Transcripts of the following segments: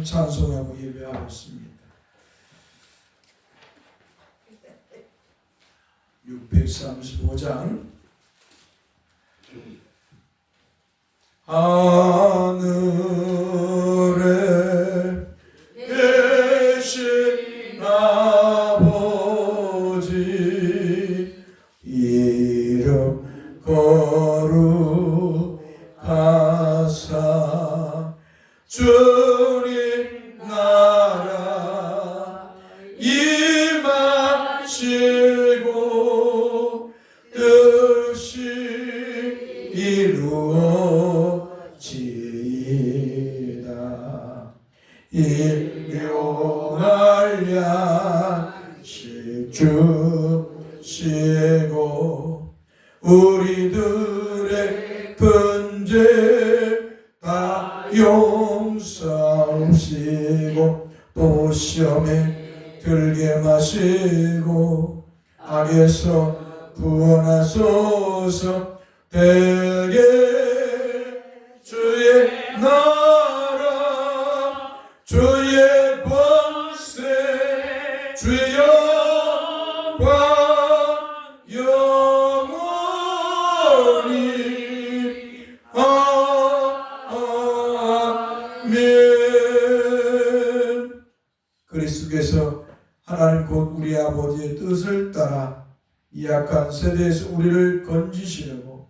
찬송하고 예배하겠습니다. 635장 하늘에 계신 아버지 이름 거룩하사 주님 나라 임하시고 뜻이 이루어지이다. 일용할 양식 주시고 우리들의 근죄 다 용서하시고 또 시험에 들게 마시고 악에서 구원하소서. 되게 주의 나라 주의 권세 주의 영광 영원히 아멘. 그리스도께서 하나님 곧 우리 아버지의 뜻을 따라 이 악한 세대에서 우리를 건지시려고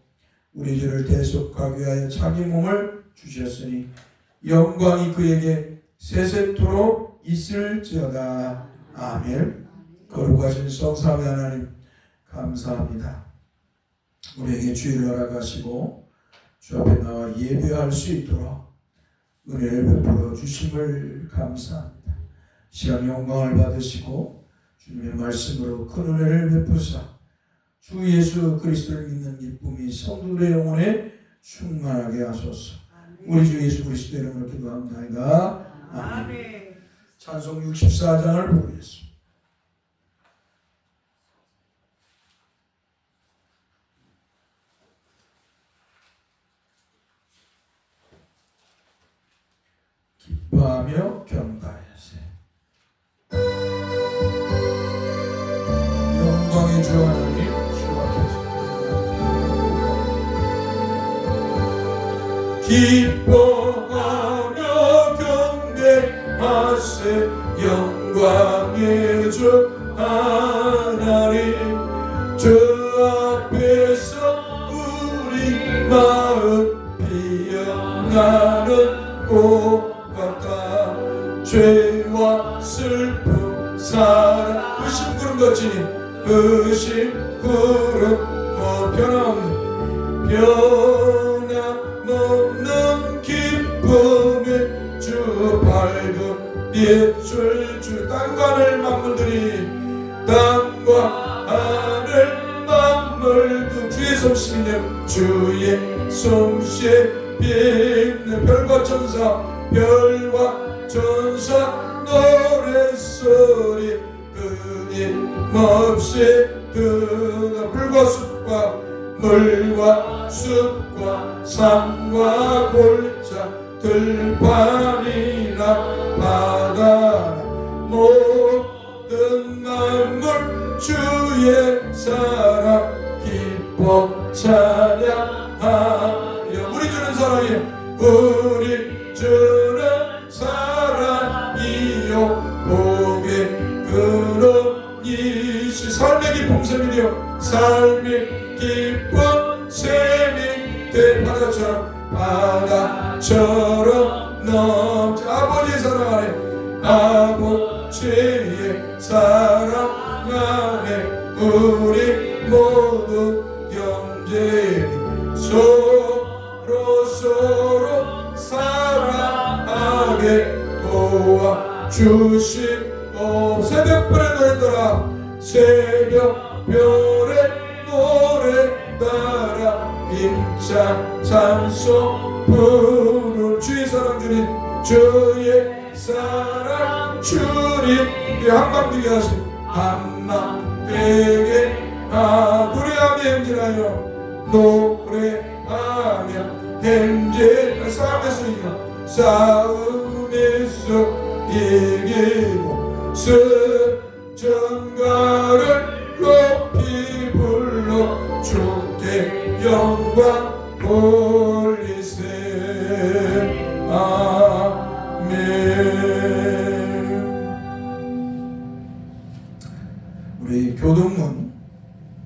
우리 죄를 대속하기 위하여 자기 몸을 주셨으니 영광이 그에게 세세토록 있을지어다. 아멘. 거룩하신 성삼위 하나님 감사합니다. 우리에게 주의를 허락하시고 주 앞에 나와 예배할 수 있도록 은혜를 베풀어 주심을 감사합니다. 시간 영광을 받으시고 주님의 말씀으로 큰 은혜를 베푸사 주 예수 그리스도를 믿는 기쁨이 성도들의 영혼에 충만하게 하소서. 우리 주 예수 그리스도 이름으로 기도합니다. 아멘. 찬송 64장을 부르겠습니다. 기뻐하며 경배하세. 영광의 주 하나님 주 앞에서 기뻐하며 경배하세. 영광의 주 하나님 주 앞에서 우리 피어나는 꽃 같다. 죄와 슬픔 사랑 의심 구름 거치니 의심 구름 변함없는 기쁨의 주 밝은 빛을 주 땅과 하늘 만물들이 땅과 하늘 만물들 주의 솜씨에 주의 솜씨에 빛는 별과 천사 노래소리 끊임없이 드는 불과 숲과 물과 숲과 산과 골짜 들판이나 바다나 모든 만물 주의 사랑 기뻐 찬양하여 우리 주는 사랑이요 우리 주는 사랑이요 복의 근원이시 삶의 기쁨 샘이요 삶의 기쁨 샘이 된 바다처럼 넘쳐 아버지의 사랑 안에 아버지의 사랑 안에 우리 모두 영재히 서로 사랑하게 도와주시오. 새벽별의 노래 따라 새벽별의 노래 따라 힘찬 찬송 부를 주의 사랑 주님 주의 사랑 주님 한밤되게 하신 한밤되게 노래하며 행진하여 노래하며 행진 싸움에서 이기고 승전가를 높이 불러 주께 영광 돌리세. 아멘. 우리 교동문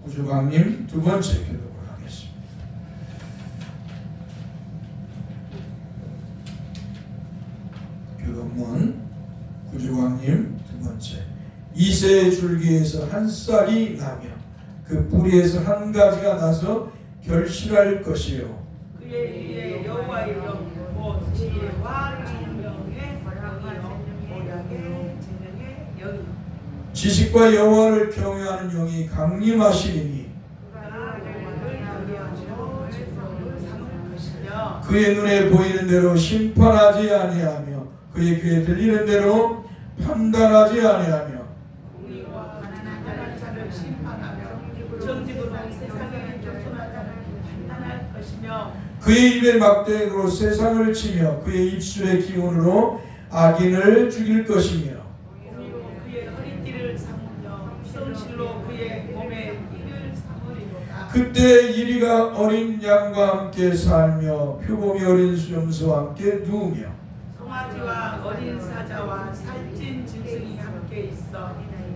구주광님 두 번째 기도를 하겠습니다. 교동문 구주광님 두 번째. 이새의 줄기에서 한 쌀이 나며 그 뿌리에서 한 가지가 나서 결실할 것이요 그의 위에 여호와의 영 곧 지혜와 총명의 모략의 재능의 영이 지식과 여호와를 경외하는 영이 강림하시리니 그의 눈에 보이는 대로 심판하지 아니하며 그의 귀에 들리는 대로 판단하지 아니하며 공의와 가난한 자를 심판하며 정직으로 세상에 겸손한 자를 판단할 것이며 그의 입의 막대기로 세상을 치며 그의 입술의 기운으로 악인을 죽일 것이며 공의로 그의 허리띠를 삼으며 성실로 그의 몸에 띠를 삼으리로다. 그때 이리가 어린 양과 함께 살며 표범이 어린 수염소와 함께 누우며 송아지와 어린 사자와 살찐 짐승이 함께 있어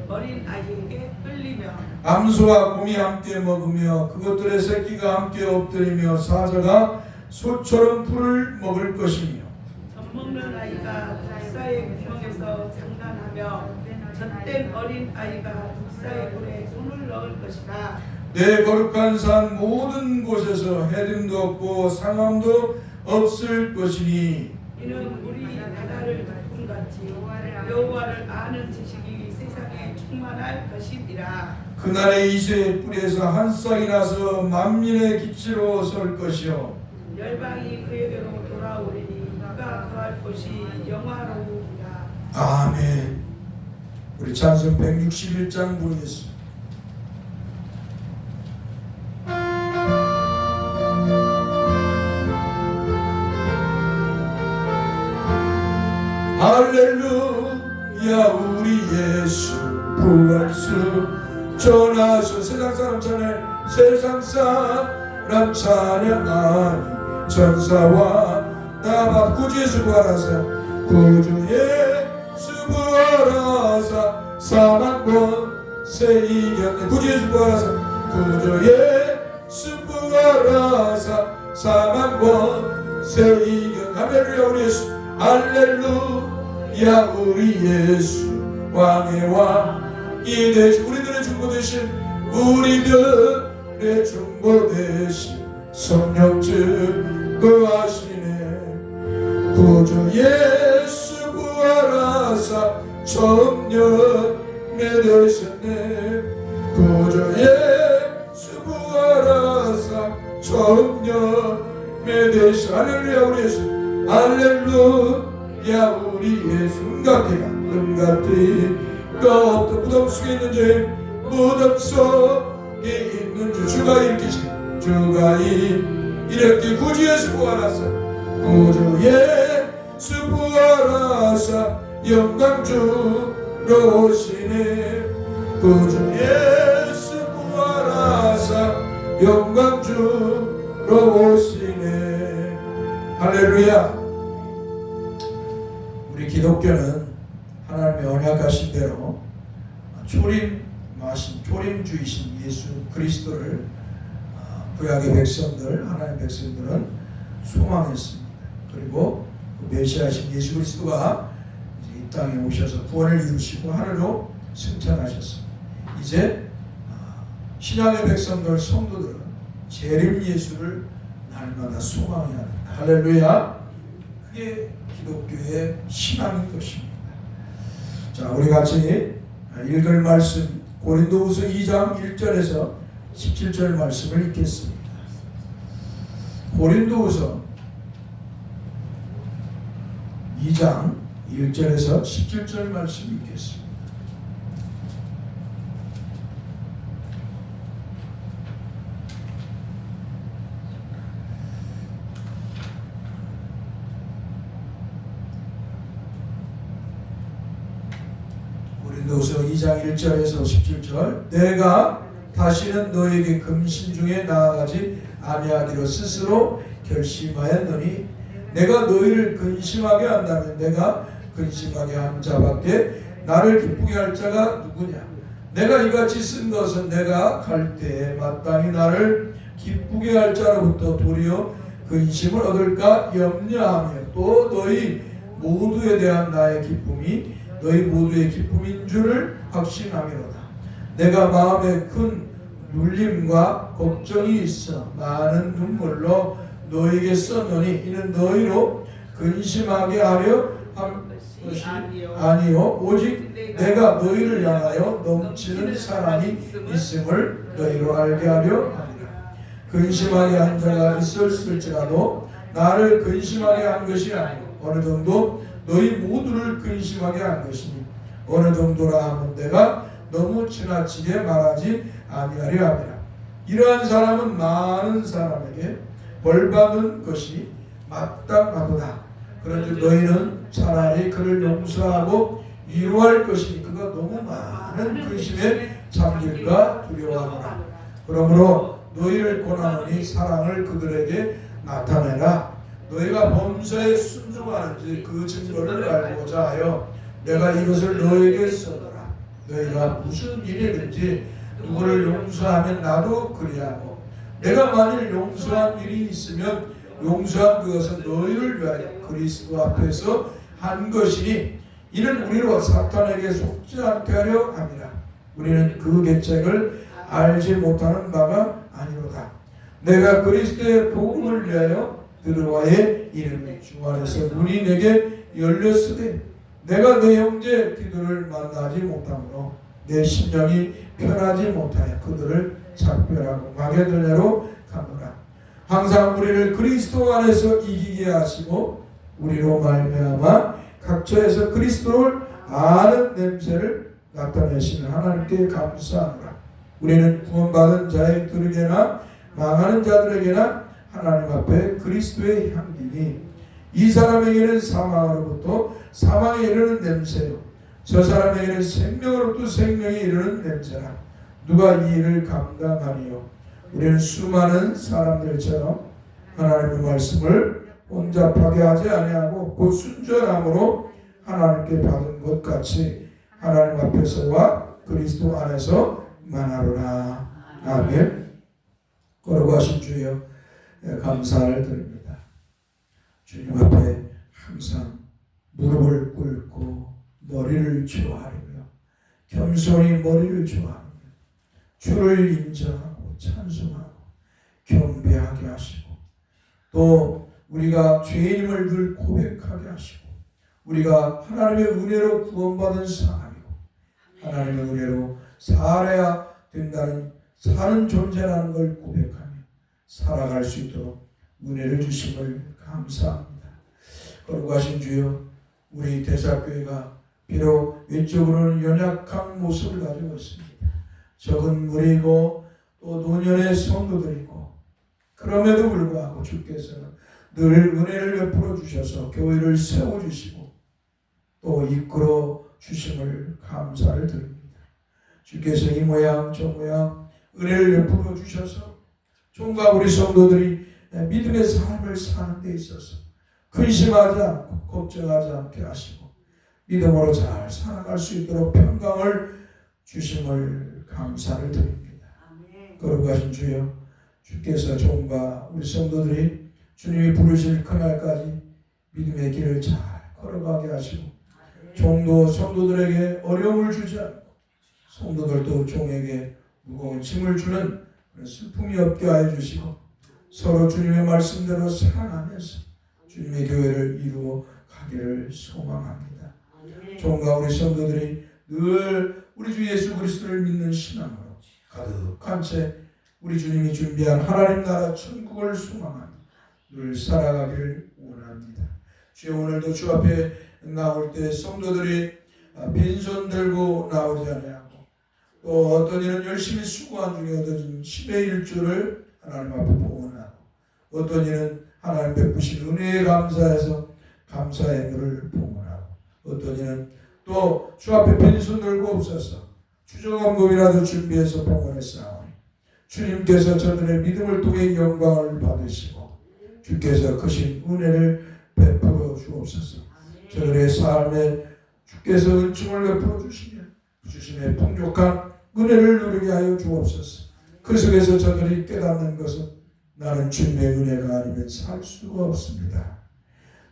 어린 아이에게 끌리며 암소와 곰이 함께 먹으며 그것들의 새끼가 함께 엎드리며 사자가 소처럼 풀을 먹을 것이며 젖먹는 아이가 독사의 구멍에서 장난하며 젖된 어린 아이가 독사의 굴에 손을 넣을 것이다. 내 거룩한 산 모든 곳에서 해림도 없고 상함도 없을 것이니 이는 우리 바다를 덮음같이 여호와를 아는 지식이 세상에 충만할 것이니라. 그날에 이새의 뿌리에서 한 싹이 나서 만민의 기치로 설 것이요 열방이 그에게로 돌아오리니 그가 거할 곳이 영화로우리라. 아멘. 우리 찬송 161장 부르겠습니다. 할렐루야 우리 예수 부활주 전하셔 세상 사람 찬양 세상 사람 찬양하니 천사와 나바 구주 예수 부활하사 구주 예수 부활하사 사망권세 이겼네 구주 예수 부활하사 구주 예수 부활하사 사망권세 새 이견. 할렐루야 우리 예수. 할렐루야 우리 예수 왕의 왕이 되신 우리들의 중보 대신 우리들의 중보 대신 성령 증거하시네. 구주 예수 부활하사 청년에 되셨네. 구주 예수 부활하사 청년에 되셨네. 할렐루야 우리 예수. 할렐루야 우리 예수. 은같이가 없던 무덤 속에 있는 죄 무덤 속에 있는 주 주가 일으키시 주가 이렇게 구주 예수 부활하사 구주 예수 부활하사 영광주로 오시네. 구주 예수 부활하사 영광주로 오시네. 할렐루야. 우리 기독교는 하나님의 언약하신 대로 초림주이신 예수 그리스도를 구약의 백성들, 하나님의 백성들은 소망했습니다. 그리고 메시아신 예수 그리스도가 이제 이 땅에 오셔서 구원을 이루시고 하늘로 승천하셨습니다. 이제 신약의 백성들, 성도들은 재림 예수를 날마다 소망해야 합니다. 할렐루야. 그게 기독교의 신앙인 것입니다. 자, 우리 같이 읽을 말씀 고린도후서 2장 1절에서 17절 말씀을 읽겠습니다. 고린도후서 2장 1절에서 17절 말씀 읽겠습니다. 고린도후서 2장 1절에서 17절. 내가 다시는 너에게 금신 중에 나아가지 아니하기로 스스로 결심하였노니 내가 너희를 근심하게 한다면 내가 근심하게 한 자밖에 나를 기쁘게 할 자가 누구냐. 내가 이같이 쓴 것은 내가 갈 때에 마땅히 나를 기쁘게 할 자로부터 도리어 근심을 얻을까 염려하며 또 너희 모두에 대한 나의 기쁨이 너희 모두의 기쁨인 줄을 확신하미로다. 내가 마음에 큰 눌림과 걱정이 있어 많은 눈물로 너희에게 썼노니 이는 너희로 근심하게 하려 한 것이 아니요 오직 내가 너희를 향하여 넘치는 사랑이 있음을 너희로 알게 하려 함이라. 근심하게 한 자가 있었을지라도 나를 근심하게 한 것이 아니요 어느 정도 너희 모두를 근심하게 한 것이니 어느 정도라 하면 내가 너무 지나치게 말하지 아니하려 함이라. 이러한 사람은 많은 사람에게 벌받은 것이 마땅하도다. 그런데 너희는 차라리 그를 용서하고 위로할 것이니 그가 너무 많은 근심에 잠길까 두려워하노라. 그러므로 너희를 권하노니 사랑을 그들에게 나타내라. 너희가 범사에 순종하는지 그 증거를 알고자 하여 내가 이것을 너희에게 써노라. 너희가 무슨 일이든지 누구를 용서하면 나도 그리하고 내가 만일 용서한 일이 있으면 용서한 그것은 너희를 위하여 그리스도 앞에서 한 것이니 이는 우리로 사탄에게 속지 않게 하려 함이라. 우리는 그 계책을 알지 못하는 바가 아니로다. 내가 그리스도의 복음을 위하여 드로아의 이름이 주 안에서 문이 내게 열렸으되 내가 내 형제 디도를 만나지 못하므로 내 심령이 편하지 못하여 그들을 작별하고 마게도냐로 가노라. 항상 우리를 그리스도 안에서 이기게 하시고 우리로 말미암아 각처에서 그리스도를 아는 냄새를 나타내시는 하나님께 감사하노라. 우리는 구원받은 자들에게나 망하는 자들에게나 하나님 앞에 그리스도의 향기니 이 사람에게는 사망으로부터 사망에 이르는 냄새요 저 사람에게는 생명으로부터 생명에 이르는 냄새라. 누가 이 일을 감당하니요. 우리는 수많은 사람들처럼 하나님의 말씀을 혼잡하게 하지 아니하고 곧 순전함으로 하나님께 받은 것 같이 하나님 앞에서와 그리스도 안에서 만하노라. 아멘. 거룩하신 주여 감사를 드립니다. 주님 앞에 항상 무릎을 꿇고 머리를 조아리며 겸손히 머리를 조아리며 주를 인정하고 찬송하고 경배하게 하시고 또 우리가 죄인임을 늘 고백하게 하시고 우리가 하나님의 은혜로 구원받은 사람이고 하나님의 은혜로 살아야 된다는 사는 존재라는 걸 고백하며 살아갈 수 있도록 은혜를 주심을 감사합니다. 거룩하신 주여, 우리 대사교회가 비록 외적으로는 연약한 모습을 가지고 있습니다. 적은 무리고 또 노년의 성도들이고 그럼에도 불구하고 주께서 늘 은혜를 베풀어 주셔서 교회를 세워주시고 또 이끌어 주심을 감사를 드립니다. 주께서 이 모양 저 모양 은혜를 베풀어 주셔서 종과 우리 성도들이 믿음의 삶을 사는 데 있어서 근심하지 않고 걱정하지 않게 하시고 믿음으로 잘 살아갈 수 있도록 평강을 주심을 감사를 드립니다. 거룩하신 주여, 주께서 종과 우리 성도들이 주님이 부르실 그날까지 믿음의 길을 잘 걸어가게 하시고 종도 성도들에게 어려움을 주지 않고 성도들도 종에게 무거운 짐을 주는 그런 슬픔이 없게 하여 주시고 서로 주님의 말씀대로 사랑하면서 주님의 교회를 이루어 가기를 소망합니다. 종과 우리 성도들이 늘 우리 주 예수 그리스도를 믿는 신앙으로 가득한 채 우리 주님이 준비한 하나님 나라 천국을 소망하며 늘 살아가길 원합니다. 주여, 오늘도 주 앞에 나올 때 성도들이 빈손 들고 나오지 아니하고 또 어떤 이는 열심히 수고한 중에 얻어진 10의 1조를 하나님 앞에 봉헌하고 어떤 이는 하나님 베푸신 은혜에 감사해서 감사의 물을 봉헌하고 어떤 이는 또 주 앞에 빈손 들고 없어서 주정헌금이라도 준비해서 봉헌했사오니 주님께서 저들의 믿음을 통해 영광을 받으시고 주께서 크신 은혜를 베풀어 주옵소서. 저들의 삶에 주께서 은총을 베풀어 주시며 주심의 풍족한 은혜를 누리게 하여 주옵소서. 그 속에서 저들이 깨닫는 것은 나는 주님의 은혜가 아니면 살 수가 없습니다.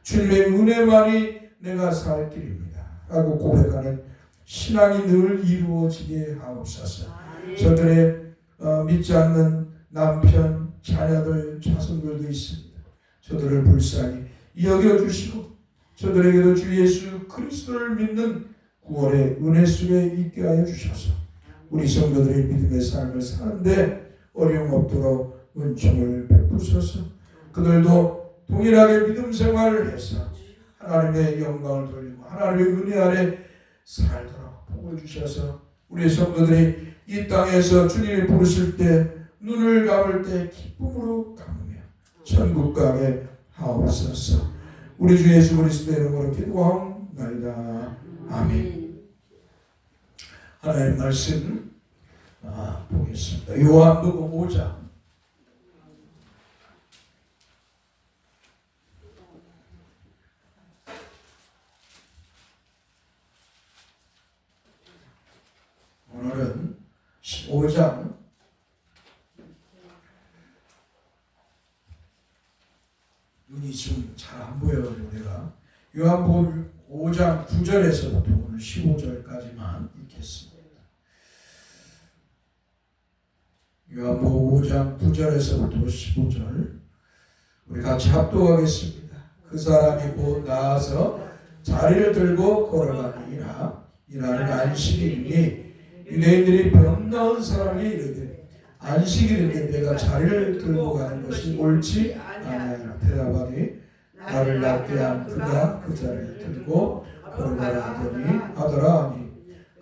주님의 은혜만이 내가 살 길입니다 라고 고백하는 신앙이 늘 이루어지게 하옵소서. 저들의 믿지 않는 남편, 자녀들, 자손들도 있습니다. 저들을 불쌍히 여겨주시고 저들에게도 주 예수 그리스도를 믿는 구원의 은혜 속에 있게 하여 주셔서 우리 성도들의 믿음의 삶을 사는데 어려움 없도록 은총을 베푸소서. 그들도 동일하게 믿음 생활을 해서 하나님의 영광을 돌리고 하나님의 은혜 아래 살도록 복을 주셔서 우리 성도들이 이 땅에서 주님이 부르실 때 눈을 감을 때 기쁨으로 감으며 천국 가게 하옵소서. 우리 주 예수 그리스도의 이름으로 기도하옵나이다. 아멘. 하나님 말씀 보겠습니다. 요한복음 5장 오늘은 15장 눈이 좀 잘 안 보여요. 내가 요한복음 5장 9절에서부터 오늘 15절까지만 읽겠습니다. 요한복음 5장 9절에서부터 15절 우리 같이 합독하겠습니다. 그 사람이 곧 나아서 자리를 들고 걸어가니라. 이날은 안식일이니 유대인들이 병 나은 사람이 이르되 안식일인데 내가 자리를 들고 가는 것이 옳지 아니하니라. 대답하니 나를 낫게 한 그가 그 자리를 들고 걸어가라 하더라 하니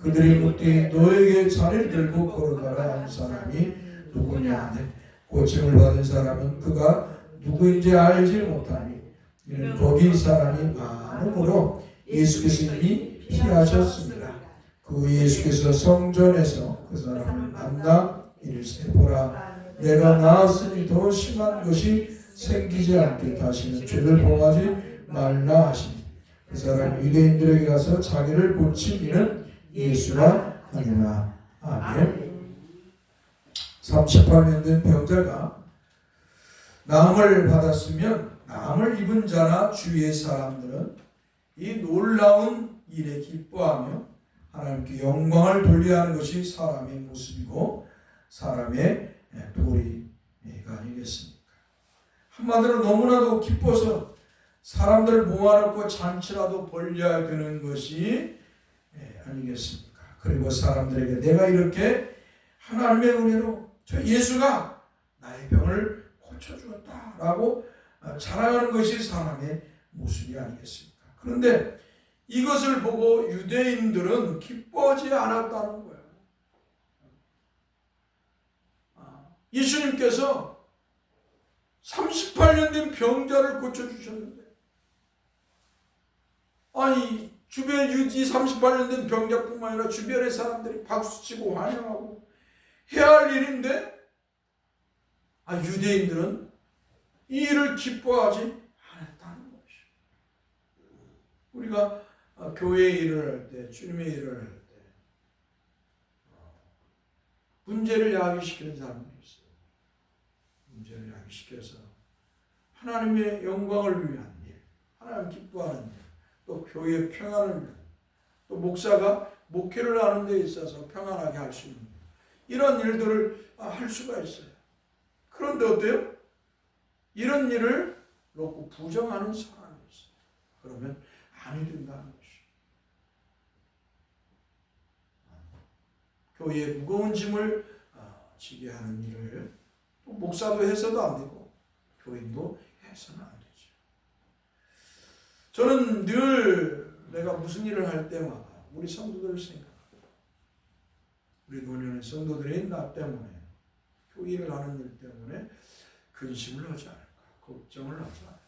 그들이 묻되 너에게 자리를 들고 걸어가라 한 사람이 누구냐 하되 고침을 받은 사람은 그가 누구인지 알지 못하니 이는 거기 사람이 많으므로 예수께서 이미 피하셨습니다. 그 예수께서 성전에서 그 사람을 만나 이르시되 보라 내가 나았으니 더 심한 것이 생기지 않게 다시는 죄를 범하지 말라 하시니 그 사람이 유대인들에게 가서 자기를 고친 이는 예수라 하니라. 아멘. 38년 된 병자가 나음을 받았으면 나음을 입은 자나 주위의 사람들은 이 놀라운 일에 기뻐하며 하나님께 영광을 돌려야 하는 것이 사람의 모습이고 사람의 도리가 아니겠습니까? 한마디로 너무나도 기뻐서 사람들 모아놓고 잔치라도 벌려야 되는 것이 아니겠습니까? 그리고 사람들에게 내가 이렇게 하나님의 은혜로 저 예수가 나의 병을 고쳐주었다라고 자랑하는 것이 사람의 모습이 아니겠습니까? 그런데 이것을 보고 유대인들은 기뻐하지 않았다는 거예요. 예수님께서 38년 된 병자를 고쳐주셨는데, 아니 주변 유지 38년 된 병자뿐만 아니라 주변의 사람들이 박수치고 환영하고 해야 할 일인데, 유대인들은 이 일을 기뻐하지 않았다는 것이죠. 우리가 교회 일을 할 때, 주님의 일을 할 때 문제를 야기시키는 사람들이 있어요. 문제를 야기시켜서 하나님의 영광을 위한 일, 하나님 기뻐하는 일, 또 교회 평안을 위한, 또 목사가 목회를 하는 데 있어서 평안하게 할 수 있는 이런 일들을 할 수가 있어요. 그런데 어때요? 이런 일을 놓고 부정하는 사람이 있어요. 그러면 아니 된다는 것이죠. 교회에 무거운 짐을 지게 하는 일을 또 목사도 해서도 안 되고 교인도 해서는 안 되죠. 저는 늘 내가 무슨 일을 할 때마다 우리 성도들을 생각합니다. 우리 노년의 성도들이 나 때문에, 교회를 하는 일 때문에 근심을 하지 않을까, 걱정을 하지 않을까,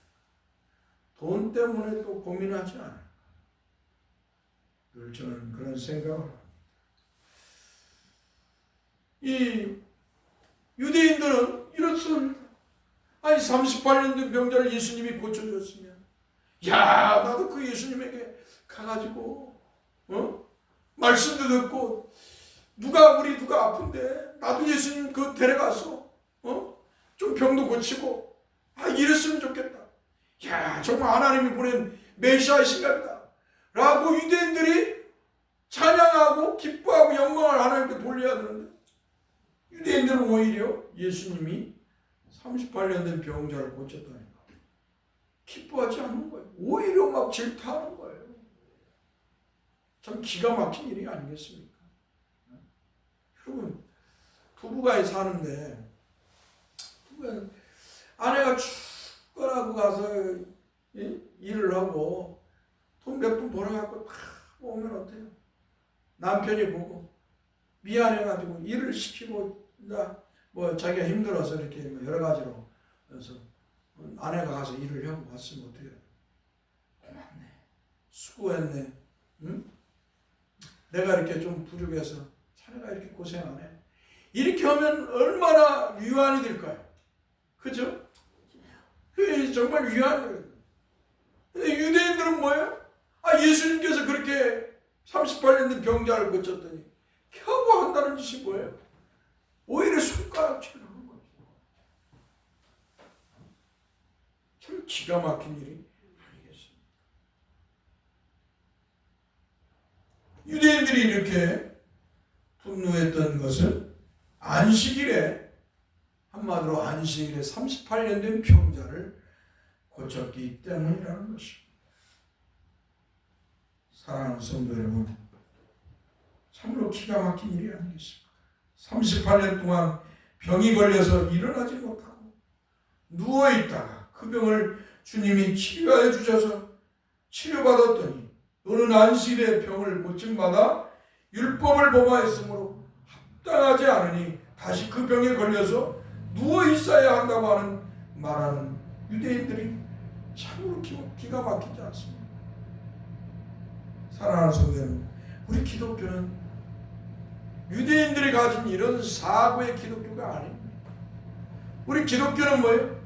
돈 때문에 또 고민하지 않을까. 늘 저는 그런 생각을 합니다. 이 유대인들은 이렇습니다. 38년 된 병자를 예수님이 고쳐줬으면, 야, 나도 그 예수님에게 가가지고 말씀도 듣고 누가 아픈데 나도 예수님 데려가서 좀 병도 고치고 이랬으면 좋겠다. 야, 정말 하나님이 보낸 메시아이신가 보다 라고 유대인들이 찬양하고 기뻐하고 영광을 하나님께 돌려야 되는데, 유대인들은 오히려 예수님이 38년 된 병자를 고쳤다니까 기뻐하지 않는 거예요. 오히려 막 질타하는 거예요. 참 기가 막힌 일이 아니겠습니까? 여러분, 부부가 사는데 아내가 축구하고 가서 일을 하고 돈 몇 푼 벌어갖고 딱 오면 어때요? 남편이 보고 미안해가지고 일을 시키고 자기가 힘들어서 이렇게 여러 가지로 그래서 아내가 가서 일을 하고 왔으면 어떡해요? 고맙네, 수고했네, 응? 내가 이렇게 좀 부족해서 자네가 이렇게 고생하네, 이렇게 하면 얼마나 위안이 될까요? 그죠? 그게 정말 위안이에요. 근데 유대인들은 뭐예요? 예수님께서 그렇게 38년 된 병자를 고쳤더니 겨우 한다는 짓이 뭐예요? 오히려 손가락질을 하는 거죠. 참 기가 막힌 일이 아니겠습니까? 유대인들이 이렇게 분노했던 것은 안식일에, 한마디로 안식일에 38년 된 병자를 고쳤기 때문이라는 것입니다. 사랑하는 성도 여러분, 참으로 기가 막힌 일이 아니겠습니까? 38년 동안 병이 걸려서 일어나지 못하고 누워있다가 그 병을 주님이 치료해 주셔서 치료받았더니, 너는 안식일에 병을 고침받아 율법을 범하였으므로 합당하지 않으니 다시 그 병에 걸려서 누워있어야 한다고 말하는 유대인들이 참으로 기가 막히지 않습니까? 사랑하는 성도 여러분, 우리 기독교는 유대인들이 가진 이런 사고의 기독교가 아닙니다. 우리 기독교는 뭐예요?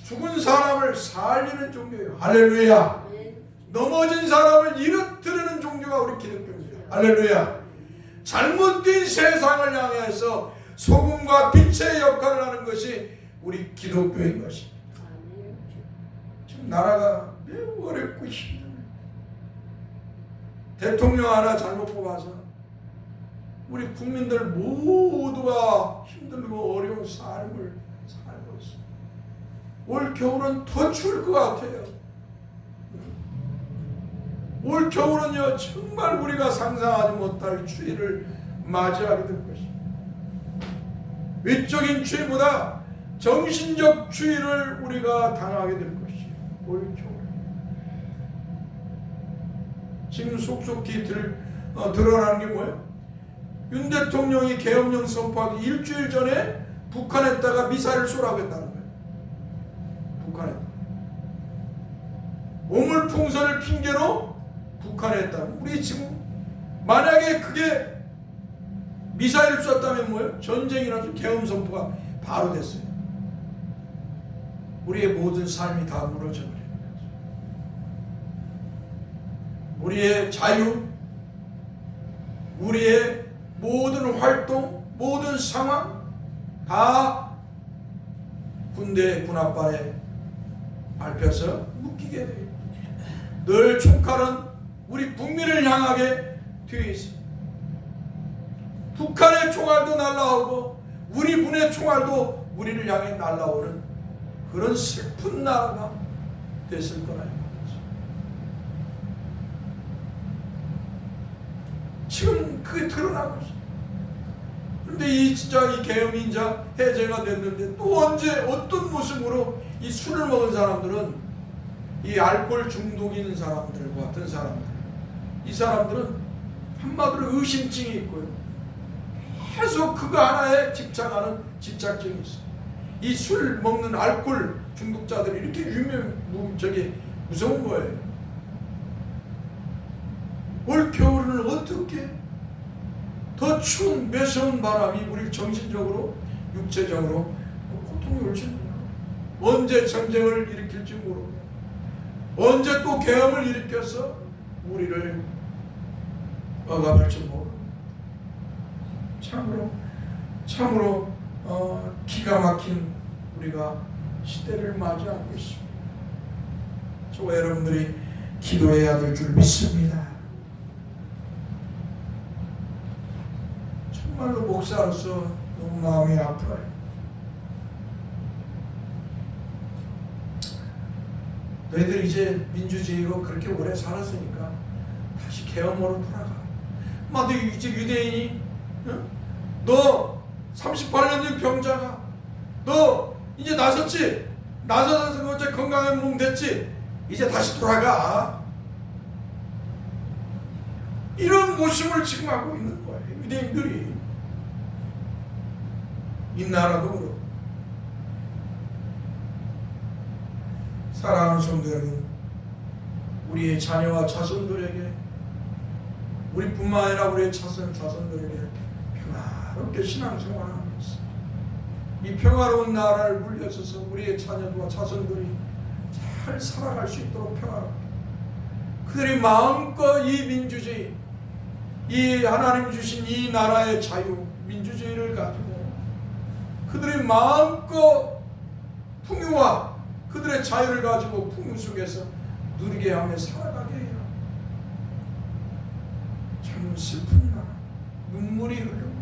죽은 사람을 살리는 종교예요. 할렐루야. 넘어진 사람을 일으키는 종교가 우리 기독교입니다. 할렐루야. 잘못된 세상을 향해서 소금과 빛의 역할을 하는 것이 우리 기독교인 것입니다. 나라가 매우 어렵고 힘들어요. 대통령 하나 잘못 뽑아서 우리 국민들 모두가 힘들고 어려운 삶을 살고 있습니다. 올 겨울은 더 추울 것 같아요. 올 겨울은요 정말 우리가 상상하지 못할 추위를 맞이하게 될 것입니다. 외적인 추위보다 정신적 추위를 우리가 당하게 될 것이에요. 올 겨울. 지금 속속히 드러나는 게 뭐예요? 윤 대통령이 계엄령 선포하기 일주일 전에 북한에다가 미사일을 쏘라고 했다는 거예요. 북한에 오물풍선을 핑계로 북한에 했다. 우리 지금 만약에 그게 미사일을 쐈다면 뭐예요? 전쟁이라도 계엄 선포가 바로 됐어요. 우리의 모든 삶이 다 무너져 버려요. 우리의 자유, 우리의 모든 활동, 모든 상황 다 군대 군합발에 밟혀서 묶이게 돼요. 늘 총칼은 우리 국민을 향하게 되어 있습니다. 북한의 총알도 날라오고 우리 군의 총알도 우리를 향해 날라오는 그런 슬픈 나라가 됐을 거라는 거죠. 지금 그게 드러나고 있어요. 그런데 이 계엄이 이제 해제가 됐는데 또 언제 어떤 모습으로 이 술을 먹은 사람들은 이 알코올 중독인 사람들과 같은 사람들, 이 사람들은 한마디로 의심증이 있고요. 계속 그거 하나에 집착하는 집착증이 있어요. 이 술 먹는 알코올 중독자들이 이렇게 무서운 거예요. 올 겨울은 어떻게 더 추운 매서운 바람이 우리를 정신적으로 육체적으로 고통이 올지 몰라. 언제 전쟁을 일으킬지 모르고 언제 또 계엄을 일으켜서 우리를 억압할지 모르고 참으로 기가 막힌 우리가 시대를 맞이하고 있습니다. 저와 여러분들이 기도해야 될 줄 믿습니다. 정말로 목사로서 너무 마음이 아파요. 너희들이 이제 민주주의로 그렇게 오래 살았으니까 다시 계엄으로 돌아가. 너 이제 유대인이 너 38년 된 병자가 너 이제 나섰지? 나서서 어째 건강한 몸 됐지? 이제 다시 돌아가. 이런 모습을 지금 하고 있는 거예요. 유대인들이. 이 나라도 그렇고. 사랑하는 성도 여러분, 우리의 자녀와 자손들에게 우리뿐만 아니라 우리의 자손들에게 평화롭게 신앙생활하고 있습니다. 이 평화로운 나라를 물려줘서 우리의 자녀와 자손들이 잘 살아갈 수 있도록 평화롭게 그들이 마음껏 이 민주주의, 이 하나님 주신 이 나라의 자유, 민주주의를 가지고 그들이 마음껏 풍요와 그들의 자유를 가지고 풍요 속에서 누리게 하며 살아가게 해요. 참 슬픈 나라, 눈물이 흐르고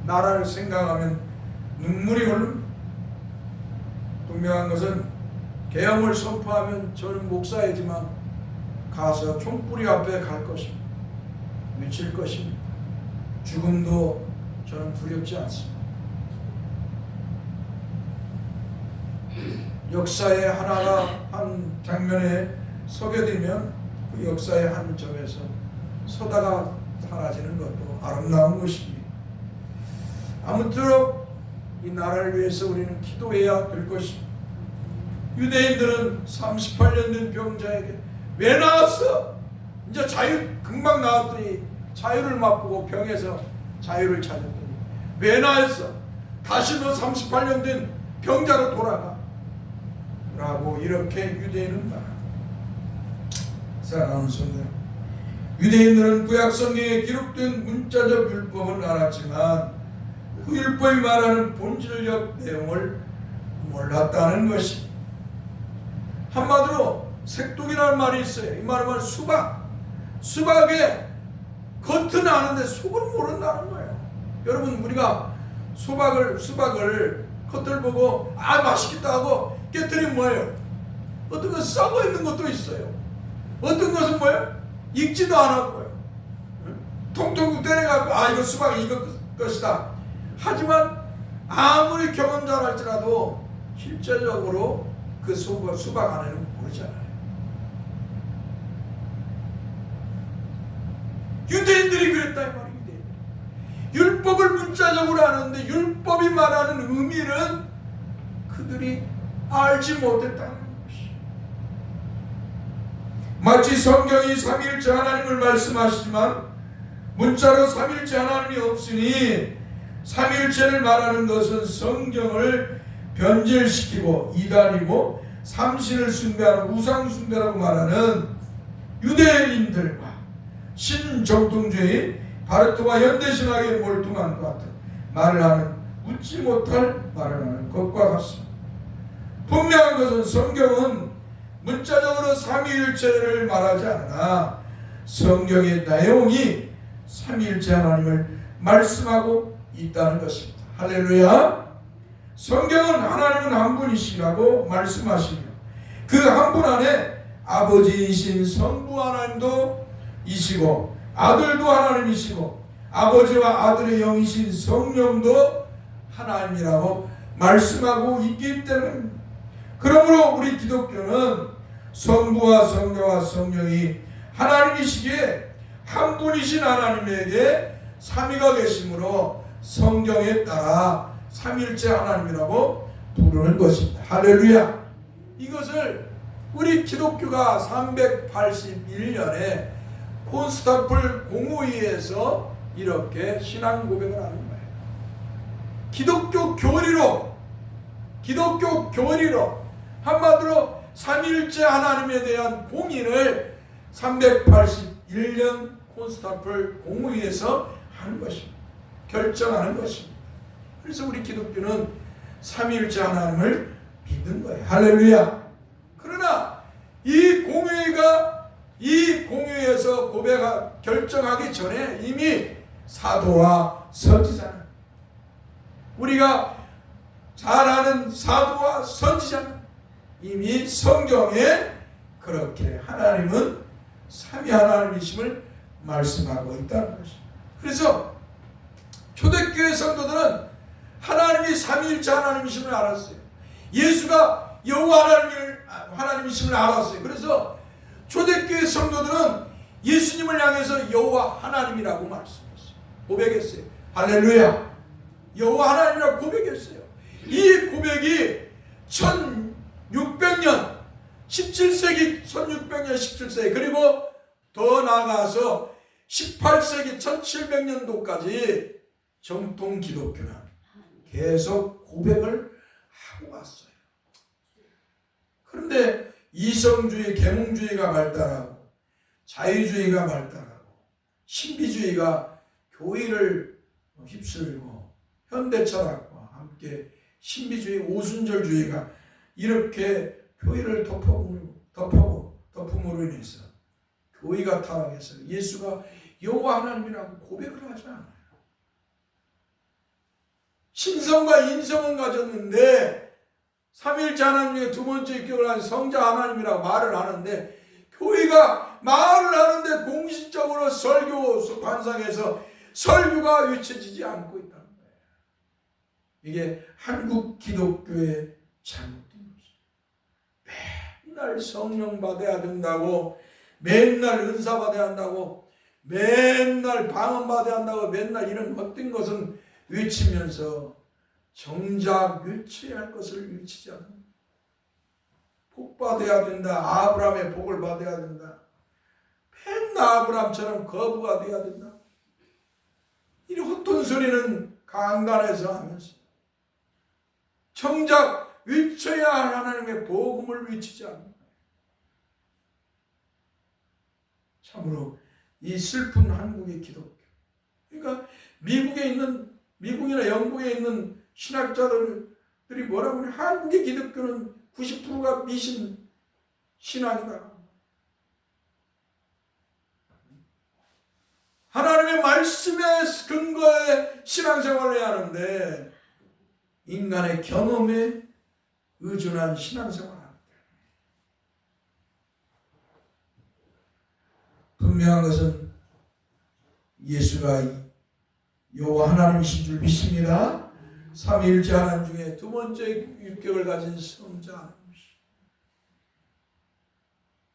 나라를 생각하면 눈물이 흐르고 분명한 것은 계엄을 선포하면 저는 목사이지만 가서 총구리 앞에 갈 것입니다. 외칠 것입니다. 죽음도 저는 두렵지 않습니다. 역사의 하나가 한 장면에 서게 되면 그 역사의 한 점에서 서다가 사라지는 것도 아름다운 것입니다. 아무쪼록 이 나라를 위해서 우리는 기도해야 될 것입니다. 유대인들은 38년 된 병자에게 왜 나왔어? 이제 자유 금방 나왔더니 자유를 맛보고 병에서 자유를 찾았더니 왜 나왔어? 다시 너 38년 된 병자로 돌아가 라고 이렇게 유대인은 말합니다. 사랑하는 성도, 유대인들은 구약 성경에 기록된 문자적 율법을 알았지만 그 율법이 말하는 본질적 내용을 몰랐다는 것입니다. 한마디로 색독이라는 말이 있어요. 이 말은 수박. 수박에 겉은 아는데 속은 모른다는 거예요. 여러분, 우리가 수박을 겉을 보고 맛있겠다 하고 깨뜨리면 뭐예요? 어떤 것은 썩어 있는 것도 있어요. 어떤 것은 뭐예요? 익지도 않았고요. 통통 때려갖고 이거 수박이 이거 것이다. 하지만 아무리 경험 잘할지라도 실제적으로 그 수박 안에는 모르잖아요. 유대인들이 그랬다 이 말이에요. 율법을 문자적으로 아는데 율법이 말하는 의미는 그들이 알지 못했다는 것이. 마치 성경이 삼위일체 하나님을 말씀하시지만 문자로 삼위일체 하나님이 없으니 삼위일체를 말하는 것은 성경을 변질시키고 이단이고 삼신을 숭배하는 우상숭배라고 말하는 유대인들과 신정통주의 바르트와 현대신학에 몰두한 것 같은 말을 하는 웃지 못할 말을 하는 것과 같습니다. 분명한 것은 성경은 문자적으로 삼위일체를 말하지 않으나 성경의 내용이 삼위일체 하나님을 말씀하고 있다는 것입니다. 할렐루야. 성경은 하나님은 한 분이시라고 말씀하시며 그 한 분 안에 아버지이신 성부 하나님도 이시고 아들도 하나님이시고 아버지와 아들의 영이신 성령도 하나님이라고 말씀하고 있기 때문입니다. 그러므로 우리 기독교는 성부와 성녀와 성령이 하나님이시기에 한 분이신 하나님에게 삼위가 계심으로 성경에 따라 삼일째 하나님이라고 부르는 것입니다. 할렐루야. 이것을 우리 기독교가 381년에 콘스탄플 공의회에서 이렇게 신앙 고백을 하는 거예요. 기독교 교리로 한마디로 삼일째 하나님에 대한 공인을 381년 콘스탄플 공의회에서 하는 것입니다. 결정하는 것입니다. 그래서 우리 기독교는 삼위일체 하나님을 믿는 거예요. 할렐루야. 그러나 이 공회에서 결정하기 전에 이미 사도와 선지자는, 우리가 잘 아는 사도와 선지자는 이미 성경에 그렇게 하나님은 삼위 하나님이심을 말씀하고 있다는 것입니다. 그래서 초대교회 성도들은 하나님이 삼위일체 하나님이심을 알았어요. 예수가 여호와 하나님이심을 알았어요. 그래서 초대교회 성도들은 예수님을 향해서 여호와 하나님이라고 말씀했어요. 고백했어요. 할렐루야. 여호와 하나님이라고 고백했어요. 이 고백이 1600년 17세기 그리고 더 나아가서 18세기 1700년도까지 정통 기독교는 계속 고백을 하고 왔어요. 그런데 이성주의, 계몽주의가 발달하고 자유주의가 발달하고 신비주의가 교회를 휩쓸고 현대철학과 함께 신비주의, 오순절주의가 이렇게 교회를 덮음으로 인해서 교회가 타락해서 예수가 여호와 하나님이라고 고백을 하지 않아요. 신성과 인성은 가졌는데 삼위일체 하나님의 두 번째 인격을 한 성자 하나님이라고 말을 하는데 교회가 말을 하는데 공식적으로 설교 관상에서 설교가 외쳐지지 않고 있다는 거예요. 이게 한국 기독교의 잘못된 것이죠. 맨날 성령 받아야 된다고, 맨날 은사 받아야 한다고, 맨날 방언 받아야 한다고, 맨날 이런 헛된 것은 외치면서 정작 외쳐야 할 것을 외치지 않는다. 복 받아야 된다. 아브라함의 복을 받아야 된다. 맨날 아브라함처럼 거부가 돼야 된다. 이 헛돈 소리는 강단에서 하면서 정작 외쳐야 할 하나님의 복음을 외치지 않는다. 참으로 이 슬픈 한국의 기독교. 그러니까 미국이나 영국에 있는 신학자들이 뭐라고 하냐, 한국의 기독교는 90%가 미신 신앙이다. 하나님의 말씀에 근거해 신앙생활을 해야 하는데 인간의 경험에 의존한 신앙생활을 합니다. 분명한 것은 예수가 여호와 하나님이신 줄 믿습니다. 삼위일체 하나님 중에 두 번째 유격을 가진 성자 하나님이시.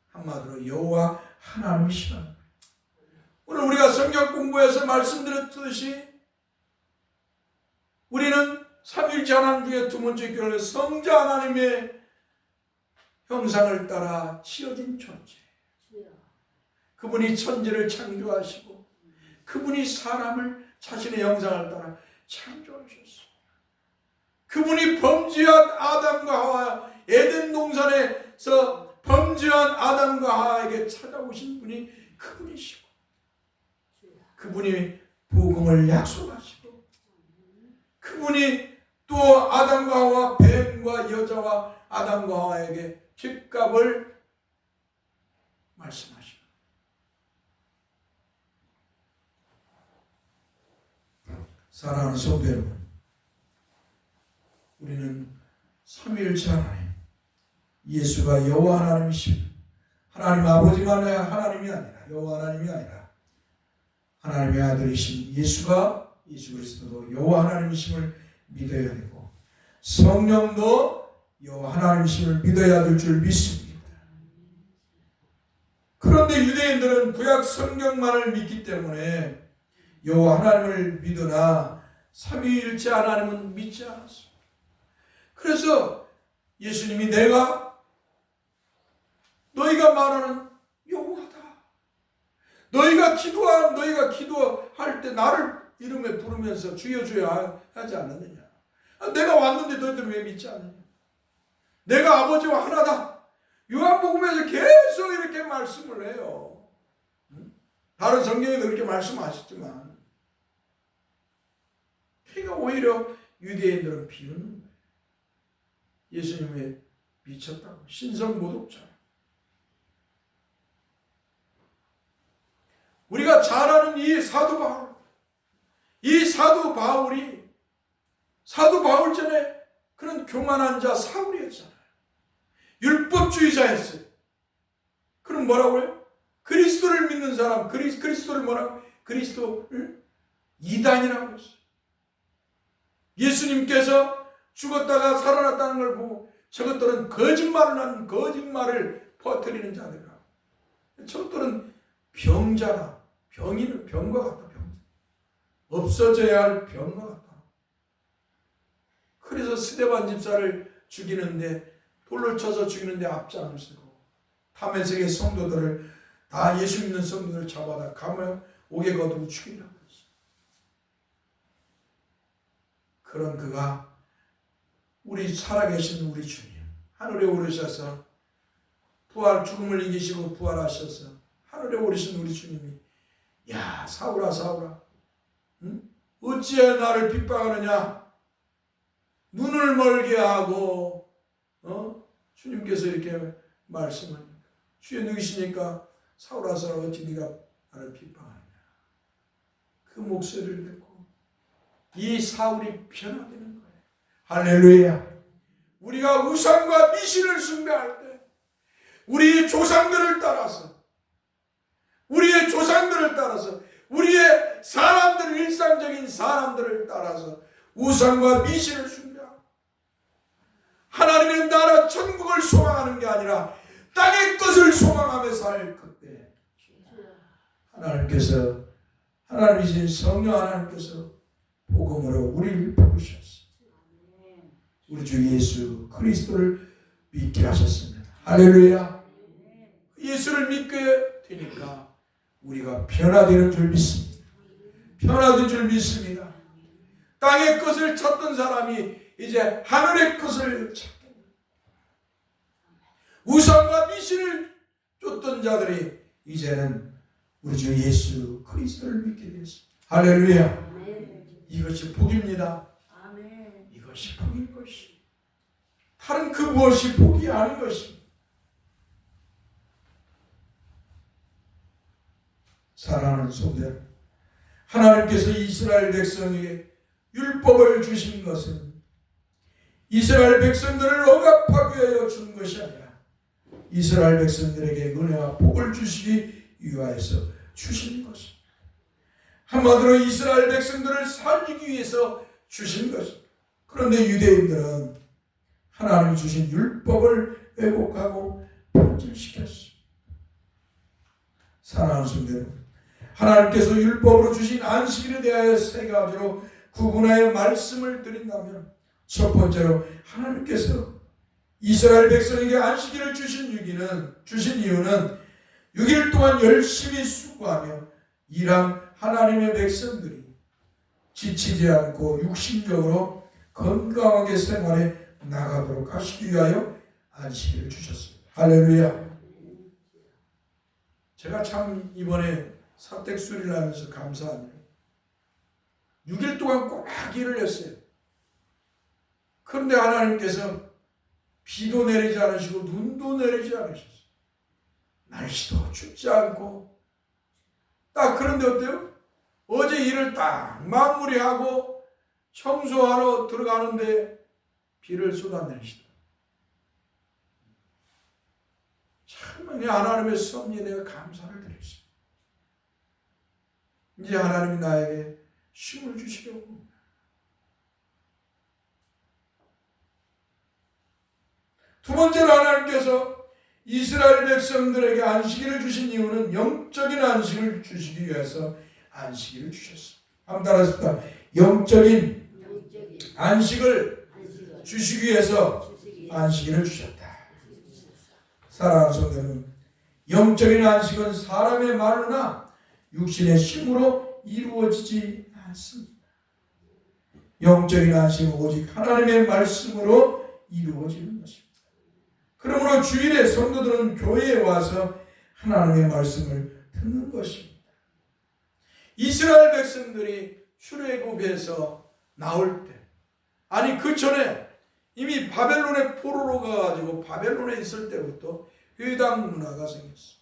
한마디로 여호와 하나님이시라. 오늘 우리가 성경 공부에서 말씀드렸듯이 우리는 삼위일체 하나님 중에 두 번째 유격을 성자 하나님의 형상을 따라 지어진 존재. 그분이 천지를 창조하시고 그분이 사람을 자신의 형상을 따라 창조하셨어요. 그분이 범죄한 아담과 하와 에덴 동산에서 범죄한 아담과 하와에게 찾아오신 분이 그분이시고 그분이 복음을 약속하시고 그분이 또 아담과 하와 뱀과 여자와 아담과 하와에게 죗값을 말씀하시고 사랑하는 성도 여러분, 우리는 삼위일체 하나님, 예수가 여호와 하나님이시고 하나님 아버지만 하나님이 아니라 여호와 하나님이 아니라 하나님의 아들이신 예수가 예수 그리스도도 여호와 하나님이심을 믿어야 되고 성령도 여호와 하나님이심을 믿어야 될 줄 믿습니다. 그런데 유대인들은 구약 성경만을 믿기 때문에 여호와 하나님을 믿으나 삼위일체 하나님은 믿지 않았어요. 그래서 예수님이 내가 너희가 말하는 여호와다. 너희가 기도할 때 나를 이름에 부르면서 주여 주여 하지 않느냐. 내가 왔는데 너희들 왜 믿지 않느냐. 내가 아버지와 하나다. 요한복음에서 계속 이렇게 말씀을 해요. 다른 성경에도 그렇게 말씀하셨지만 그러니까 오히려 유대인들은 비웃는 거예요. 예수님이 미쳤다고. 신성모독자. 우리가 잘 아는 이 사도 바울. 이 사도 바울 전에 그런 교만한 자 사울이었잖아요. 율법주의자였어요. 그럼 뭐라고 해요? 그리스도를 믿는 사람, 그리스도를 뭐라고? 그리스도를 이단이라고 했어요. 예수님께서 죽었다가 살아났다는 걸 보고 저것들은 거짓말을 퍼뜨리는 자들이라. 저것들은 병자라. 병과 같다. 없어져야 할 병과 같다. 그래서 스데반 집사를 죽이는데 돌을 쳐서 죽이는데 앞장을 서고 다메섹의 성도들을 다 예수 믿는 성도들 잡아다 감옥에 거두고 죽이려고 했어요. 그런 그가 우리 살아계신 우리 주님 하늘에 오르셔서 죽음을 이기시고 부활하셔서 하늘에 오르신 우리 주님이 야 사울아 응? 어찌해 나를 핍박하느냐 눈을 멀게 하고 주님께서 이렇게 말씀하니까 주의 누구시니까 사울아 어찌 네가 나를 핍박하느냐. 그 목소리를 듣고 이 사울이 변화되는 거예요. 할렐루야. 우리가 우상과 미신을 숭배할 때 우리의 조상들을 따라서 우리의 사람들 일상적인 사람들을 따라서 우상과 미신을 숭배하고 하나님의 나라 천국을 소망하는 게 아니라 땅의 것을 소망하며 살 그때 하나님이신 성령 하나님께서 복음으로 우리를 부르셨어요. 우리 주 예수 그리스도를 믿게 하셨습니다. 할렐루야. 예수를 믿게 되니까 우리가 변화되는 줄 믿습니다. 변화된 줄 믿습니다. 땅의 것을 찾던 사람이 이제 하늘의 것을 찾게 됩니다. 우상과 미신을 쫓던 자들이 이제는 우리 주 예수 그리스도를 믿게 되었습니다. 할렐루야. 이것이 복입니다. 이것이 복인 것이 다른 그 무엇이 복이 아닌 것입니다. 사랑하는 성도, 하나님께서 이스라엘 백성에게 율법을 주신 것은 이스라엘 백성들을 억압하기 위하여 준 것이 아니라 이스라엘 백성들에게 은혜와 복을 주시기 위하여서 주신 것입니다. 한마디로 이스라엘 백성들을 살리기 위해서 주신 것입니다. 그런데 유대인들은 하나님이 주신 율법을 왜곡하고 변질시켰습니다. 사랑하는 성도, 하나님께서 율법으로 주신 안식일에 대하여 세 가지로 구분하여 말씀을 드린다면, 첫 번째로 하나님께서 이스라엘 백성에게 안식일을 주신 이유는 6일 동안 열심히 수고하며 일한 하나님의 백성들이 지치지 않고 육신적으로 건강하게 생활해 나가도록 하시기 위하여 안식일을 주셨습니다. 할렐루야. 제가 참 이번에 사택 수리를 하면서 감사합니다. 6일 동안 꽉 일을 했어요. 그런데 하나님께서 비도 내리지 않으시고 눈도 내리지 않으셨어요. 날씨도 춥지 않고. 딱 그런데 어때요? 어제 일을 딱 마무리하고 청소하러 들어가는데 비를 쏟아내시다. 참 하나님의 섭리에 내가 감사를 드렸습니다. 이제 하나님이 나에게 힘을 주시려고 합니다. 두 번째로 하나님께서 이스라엘 백성들에게 안식일을 주신 이유는 영적인 안식을 주시기 위해서 안식일을 주셨습니다. 한번 따라하십시다. 영적인 안식을 주시기 위해서 안식일을 주셨다. 사랑하는 성도는, 영적인 안식은 사람의 말로나 육신의 힘으로 이루어지지 않습니다. 영적인 안식은 오직 하나님의 말씀으로 이루어지는 것입니다. 그러므로 주일에 성도들은 교회에 와서 하나님의 말씀을 듣는 것입니다. 이스라엘 백성들이 출애굽에서 나올 때, 아니 그 전에 이미 바벨론의 포로로 가가지고 바벨론에 있을 때부터 회당 문화가 생겼어요.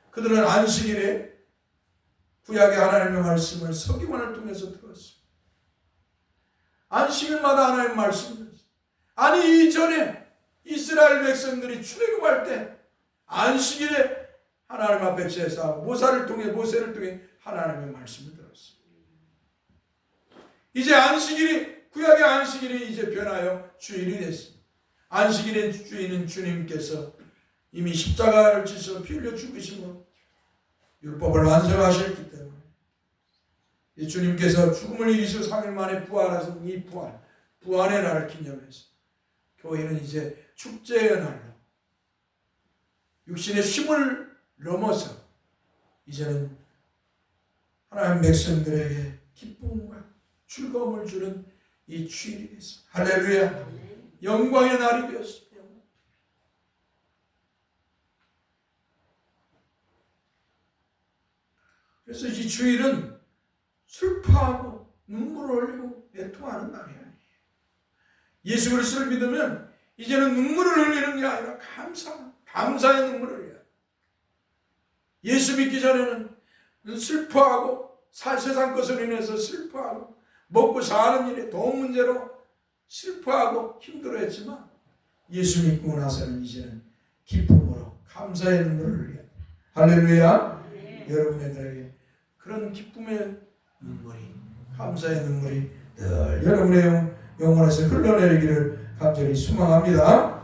그들은 안식일에 구약의 하나님의 말씀을 서기관을 통해서 들었어요. 안식일마다 하나님의 말씀을 들었어요. 아니 이전에 이스라엘 백성들이 출애굽할 때 안식일에 하나님 앞에 제사하고 모세를 통해 하나님의 말씀을 들었어요. 이제 안식일이, 구약의 안식일이 이제 변하여 주일이 됐습니다. 안식일의 주인은 주님께서 이미 십자가를 지셔 피 흘려 죽으심으로 율법을 완성하셨기 때문에 이 주님께서 죽음을 이기시고 3일 만에 부활하신 이 부활의 날을 기념해서 교회는 이제 축제의 날로 육신의 힘을 넘어서 이제는 하나님 백성들에게 기쁨과 즐거움을 주는 이 주일이 됐습니다. 할렐루야. 영광의 날이 되었습니다. 그래서 이 주일은 슬퍼하고 눈물을 흘리고 애통하는 날이 아니에요. 예수 그리스도를 믿으면 이제는 눈물을 흘리는 게 아니라 감사의 눈물을 흘려요. 예수 믿기 전에는 슬퍼하고 세상 것으로 인해서 슬퍼하고 먹고 사는 일에 돈 문제로 슬퍼하고 힘들어했지만 예수 믿고 나서는 이제는 기쁨으로 감사의 눈물을 흘려요. 할렐루야. 네. 여러분들에게 그런 기쁨의 눈물이, 감사의 눈물이 늘 여러분의 영혼에서 흘러내리기를 간절히 소망합니다.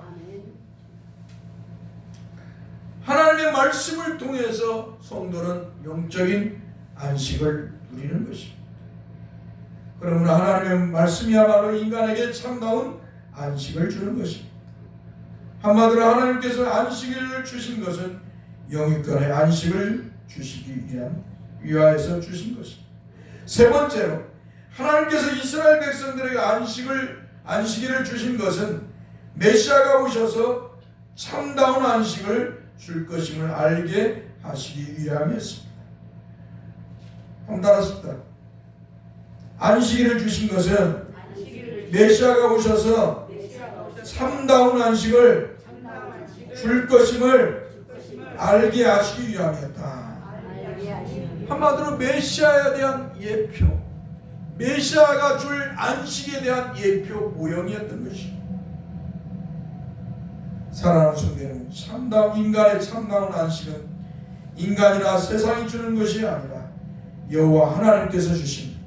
하나님의 말씀을 통해서 성도는 영적인 안식을 누리는 것입니다. 그러므로 하나님의 말씀이야말로 인간에게 참다운 안식을 주는 것입니다. 한마디로 하나님께서 안식일을 주신 것은 영육간의 안식을 주시기 위하여서 주신 것입니다. 세 번째로 하나님께서 이스라엘 백성들에게 안식일을 주신 것은 메시아가 오셔서 참다운 안식을 줄 것임을 알게 하시기 위함이었습니다. 한번 따라합시다. 안식일을 주신 것은 메시아가 오셔서 참다운 안식을 줄 것임을 알게 하시기 위함이었다. 한마디로 메시아에 대한 예표, 메시아가 줄 안식에 대한 예표 모형이었던 것입니다. 사랑하는 성도는 참다운 인간의 참다운 안식은 인간이나 세상이 주는 것이 아니라 여호와 하나님께서 주십니다.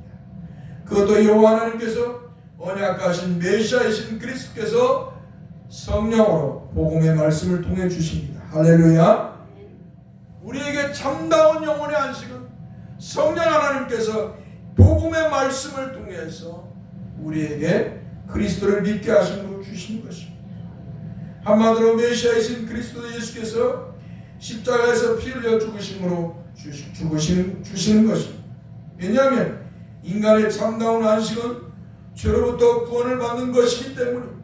그것도 여호와 하나님께서 언약하신 메시아이신 그리스도께서 성령으로 복음의 말씀을 통해 주십니다. 할렐루야. 우리에게 참다운 영혼의 안식은 성령 하나님께서 복음의 말씀을 통해서 우리에게 그리스도를 믿게 하심으로 주신 것입니다. 한마디로 메시아이신 그리스도 예수께서 십자가에서 피 흘려 죽으심으로 주시는 것입니다. 왜냐하면 인간의 참다운 안식은 죄로부터 구원을 받는 것이기 때문입니다.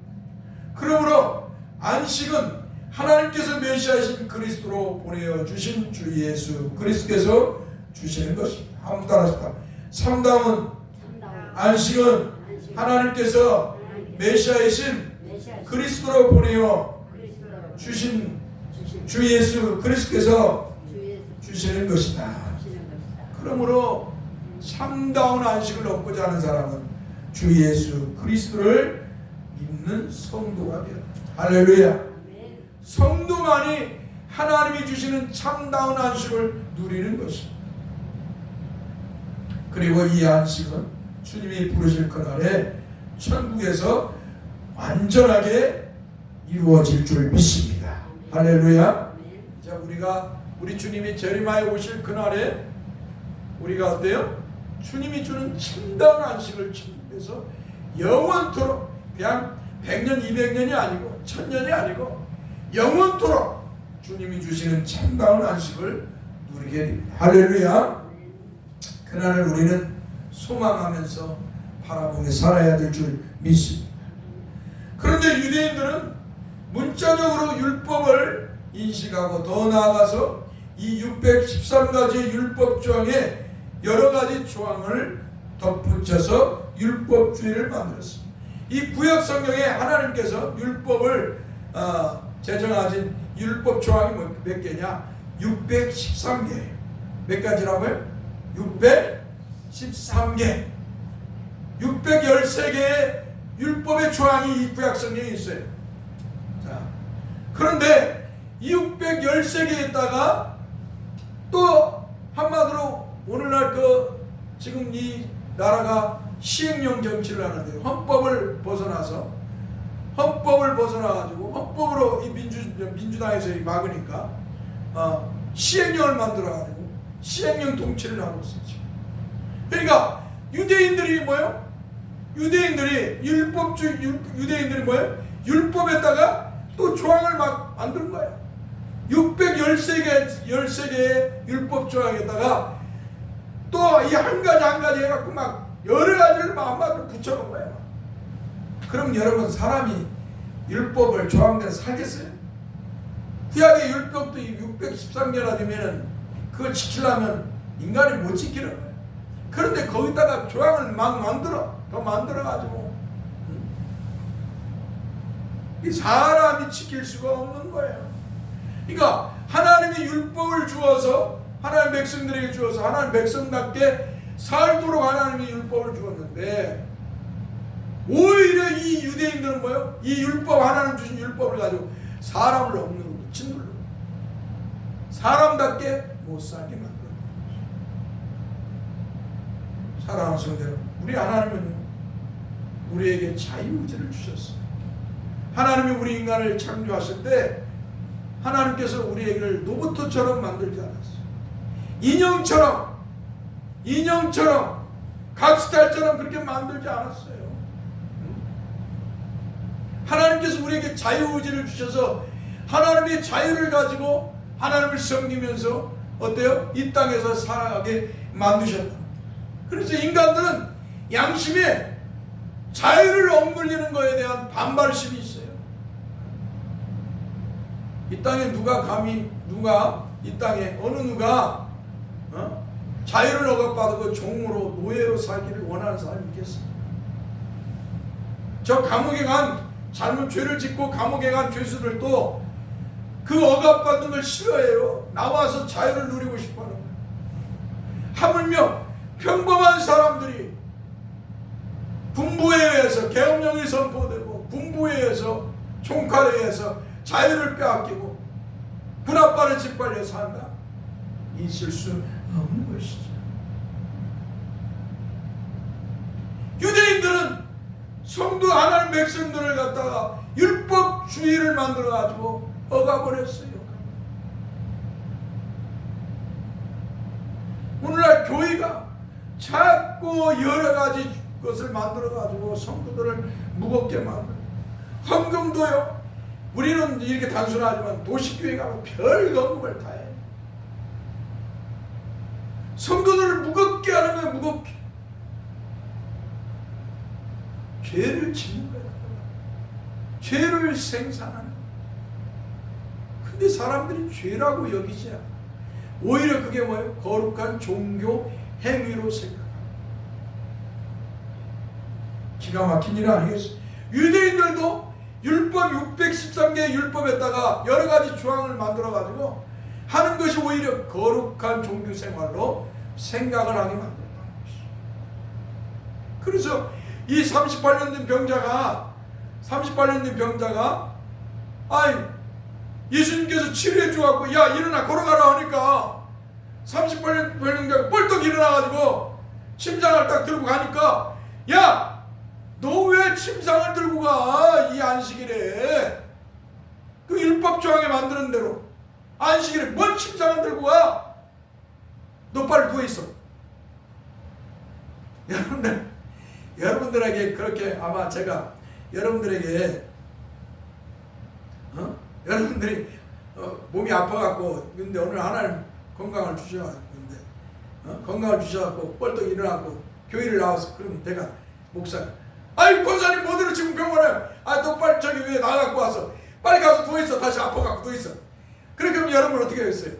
그러므로 안식은 하나님께서 메시아이신 그리스도로 보내어 주신 주 예수 그리스도께서 주시는 것입니다. 한번 따라합시다. 참다운 안식은 하나님께서 메시아이신 그리스도로 보내어 주신 주 예수 그리스도께서 주시는 것이다. 그러므로 참다운 안식을 얻고자 하는 사람은 주 예수 그리스도를 믿는 성도가 되었다. 할렐루야. 성도만이 하나님이 주시는 참다운 안식을 누리는 것입니다. 그리고 이 안식은 주님이 부르실 그날에 천국에서 완전하게 이루어질 줄 믿습니다. 할렐루야. 자, 우리 주님이 재림하여 오실 그날에 우리가 어때요? 주님이 주는 참다운 안식을 천국에서 영원토록, 그냥 100년 200년이 아니고 1000년이 아니고 영원토록 주님이 주시는 참다운 안식을 누리게 됩니다. 할렐루야. 그날을 우리는 소망하면서 바라보며 살아야 될 줄 믿습니다. 그런데 유대인들은 문자적으로 율법을 인식하고 더 나아가서 이 613가지의 율법 조항에 여러 가지 조항을 덧붙여서 율법주의를 만들었습니다. 이 구약 성경에 하나님께서 율법을 제정하신 율법 조항이 몇 개냐? 613개예요. 몇 가지라고요? 613개. 613개의 율법의 조항이 이 구약 성경에 있어요. 자, 그런데 이 613개에다가 또 한마디로 오늘날 지금 이 나라가 시행령 정치를 하는데 헌법을 벗어나가지고 헌법으로 이 민주당에서 막으니까 시행령을 만들어가지고 시행령 통치를 하고 있어요. 그러니까 유대인들이 뭐예요? 유대인들이 뭐예요? 율법에다가 또 조항을 막 만드는 거예요. 613개의 율법 조항에다가 또 이 한 가지 해갖고 막 여러 가지를 막 한마디로 붙여놓은 거예요. 그럼 여러분, 사람이 율법을 조항대로 살겠어요? 구약의 율법도 613개나 되면은 그걸 지키려면 인간이 못 지키는 거예요. 그런데 거기다가 조항을 막 더 만들어가지고 이 사람이 지킬 수가 없는 거예요. 그러니까 하나님이 율법을 주어서 하나님 백성들에게 주어서 하나님 백성답게 살도록 하나님이 율법을 주었는데, 오히려 이 유대인들은 뭐예요? 이 율법, 하나님 주신 율법을 가지고 사람을 억누르고 짓누르고 사람답게 못 살게 만들어요. 사랑하는 성도들, 우리 하나님은 우리에게 자유의지를 주셨어요. 하나님이 우리 인간을 창조하실 때 하나님께서 우리에게 로봇처럼 만들지 않았어요. 인형처럼 각시탈처럼 그렇게 만들지 않았어요. 하나님께서 우리에게 자유의지를 주셔서 하나님의 자유를 가지고 하나님을 섬기면서 어때요? 이 땅에서 살아가게 만드셨다. 그래서 인간들은 양심에 자유를 억눌리는 것에 대한 반발심이 있어요. 이 땅에 누가 자유를 억압받고 종으로 노예로 살기를 원하는 사람이 있겠어요? 저 감옥에 간 죄를 짓고 감옥에 간 죄수들도 그 억압받는 걸 싫어해요. 나와서 자유를 누리고 싶어하는 거예요. 하물며 평범한 사람들이 군부에 의해서 계엄령이 선포되고 군부에 의해서 총칼에 의해서 자유를 빼앗기고 군합발에 짓밟려 산다. 있을 수 없는 것이죠. 유대인들은 성도 하나님 백성들을 갖다가 율법주의를 만들어가지고 억압버렸어요. 오늘날 교회가 자꾸 여러가지 것을 만들어가지고 성도들을 무겁게 만들어요. 헌금도요, 우리는 이렇게 단순하지만 도시교회 가면 별 헌금을 다 해요. 성도들을 무겁게 하는 거예요. 무겁게. 죄를 짓는 거예요. 죄를 생산하는 거예요. 근데 사람들이 죄라고 여기지 않아요. 오히려 그게 뭐예요? 거룩한 종교 행위로 생각합니다. 기가 막힌 일 아니겠어요? 유대인들도 율법 613개의 율법에다가 여러 가지 조항을 만들어가지고 하는 것이 오히려 거룩한 종교 생활로 생각을 하게 만든다는 것이죠. 그래서 이 38년 된 병자가 아이 예수님께서 치료해 주갖고 야 일어나 걸어가라 하니까 38년 병자가 뻘떡 일어나가지고 침상을 딱 들고 가니까 야 너 왜 침상을 들고 가? 이 안식일에 그 율법 조항에 만드는 대로 안식일에 뭔 침상을 들고 가? 너 빨리 누워 있어. 여러분들에게 그렇게 아마 제가 여러분들에게 여러분들이 몸이 아파갖고 근데 오늘 하나님 건강을 주셔갖고 건강을 주셔갖고 뻘떡 일어나고 교회를 나와서 그러면 내가 목사 아이 권사님 뭐대로 지금 병원에 너 빨리 저기 왜 나가갖고 와서 빨리 가서 누워있어. 다시 아파갖고 누워있어. 그렇게 하면 여러분 어떻게 하겠어요?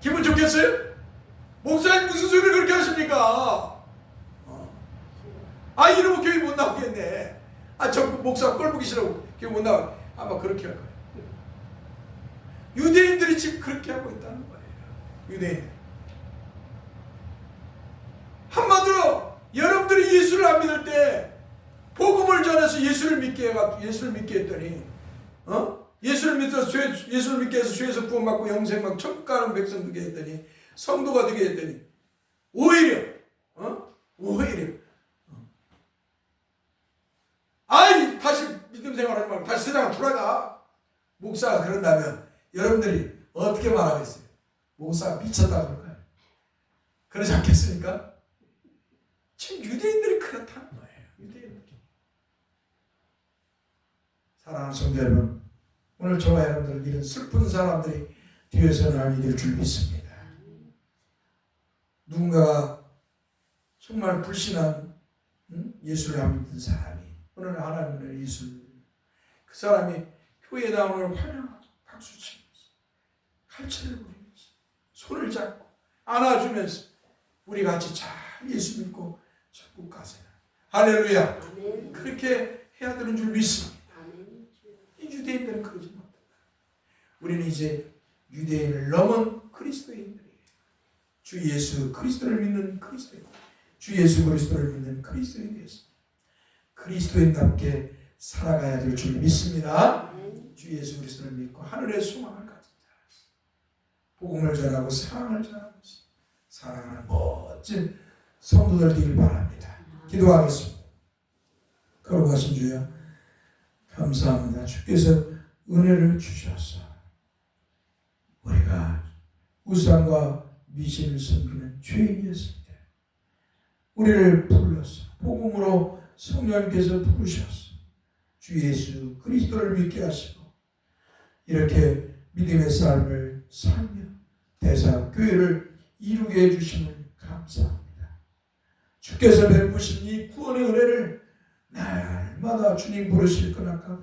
기분 좋겠어요? 목사님 무슨 소리를 그렇게 하십니까? 이러면 교회 못 나오겠네. 저 목사 꼴 보기 싫어 교회 못 나와. 아마 그렇게 할 거예요. 유대인들이 지금 그렇게 하고 있다는 거예요. 유대인들. 한마디로 여러분들이 예수를 안 믿을 때 복음을 전해서 예수를 믿게 했더니 예수를 믿게 해서 죄에서 구원받고 영생 받고 천국 가는 백성 되게 했더니 성도가 되게 했더니 오히려 다시 믿음 생활하지 말고 다시 세상으로 돌아가. 목사가 그런다면 여러분들이 어떻게 말하겠어요? 목사가 미쳤다고 그럴까요? 그러지 않겠습니까? 지금 유대인들이 그렇다는 거예요. 유대인들이. 사랑하는 성도 여러분, 오늘 저와 여러분들 이런 슬픈 사람들이 뒤에서는 아니될 줄 믿습니다. 누군가가 정말 불신한 예수를 안 믿는 사람이 오늘 하나님의 예수를 그 사람이 교회에 나오는 환영하고 박수치면서 칼치를 부리면서 손을 잡고 안아주면서 우리 같이 잘 예수 믿고 천국 가세요. 할렐루야. 아멘. 그렇게 해야 되는 줄 믿습니다. 아멘. 이 유대인들은 그러지 못한다. 우리는 이제 유대인을 넘은 그리스도인들이에요. 주 예수 그리스도를 믿는 그리스도인, 주 예수 그리스도를 믿는 그리스도인이 되었습니다. 그리스도인답게 살아가야 될 줄 믿습니다. 주 예수 그리스도를 믿고 하늘의 소망을 가진 자, 복음을 전하고 사랑을 전하면서 사랑하는 멋진 성도들 되길 바랍니다. 기도하겠습니다. 거룩하신 주여 감사합니다. 주께서 은혜를 주셔서 우리가 우상과 미신을 섬기는 죄인이었습니다. 우리를 불러서 복음으로 성령께서 부르셔서 주 예수 그리스도를 믿게 하시고 이렇게 믿음의 삶을 살며 대사교회를 이루게 해주심을 감사합니다. 주께서 베푸신 이 구원의 은혜를 날마다 주님 부르실 거니까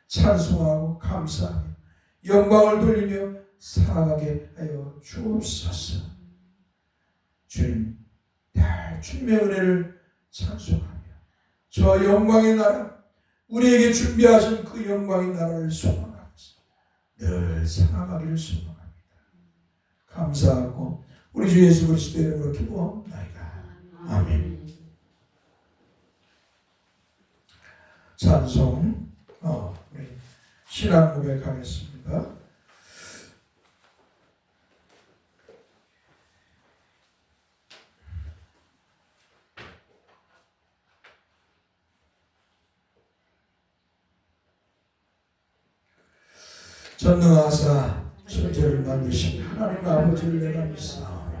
찬송하고 감사하며 영광을 돌리며 살아가게 하여 주옵소서. 주님 날 주님의 은혜를 찬송하며 저 영광의 나라 우리에게 준비하신 그 영광의 나라를 소망하면서 늘 살아가기를 소망합니다. 감사하고 우리 주 예수 그리스도의 이름으로 기도합니다. 아멘. 찬송 우리 신앙 고백하겠습니다. 전능하사 천지를 만드신 하나님 아버지를 내가 믿사오며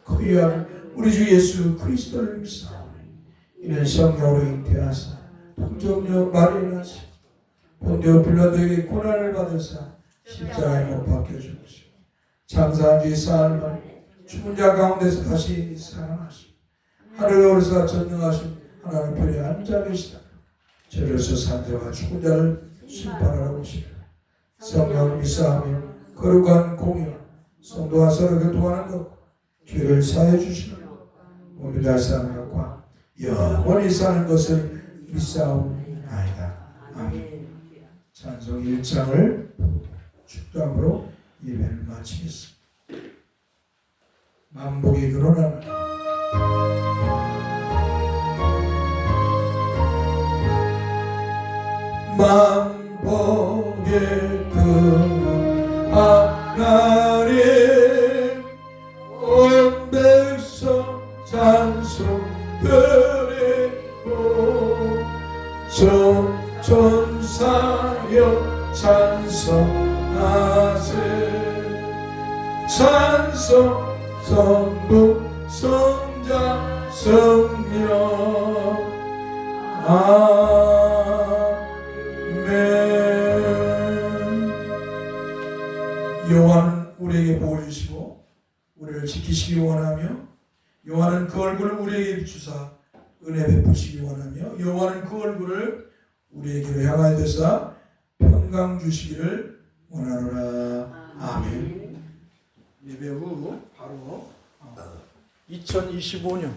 그 위하여 우리 주 예수 그리스도를 믿사오며 이는 성령으로 잉태하사 동정녀 마리아나시 본디오 빌라도에게 고난을 받으사 십자가에 못 박혀 죽으시고 장사한 지 사흘 만에 죽은 자 가운데서 다시 살아나시고 하늘에 오르사 전능하신 하나님 편에 앉아 계시다. 저로서 산자와 죽은 자를 심판하러 오시리라. 성령을 믿사하며 거룩한 공의와 성도와 서로 교통하는 것 죄를 사해 주시는 것 오늘 잘 사는 것과 영원히 사는 것을 믿사옵나이다. 아멘. 찬송 1장을 축도함으로 예배를 마치겠습니다. 만복이 그러나 만복의 하나님 온 백성 찬송 드리고 전사여 찬송하세 찬송 성부 성자 성령 여호와는 우리에게 복을 주시고 우리를 지키시기 원하며 여호와는 그 얼굴을 우리에게 비추사 은혜 베푸시기 원하며 여호와는 그 얼굴을 우리에게로 향하여 되사 평강 주시기를 원하노라. 아멘. 예배 후 바로 2025년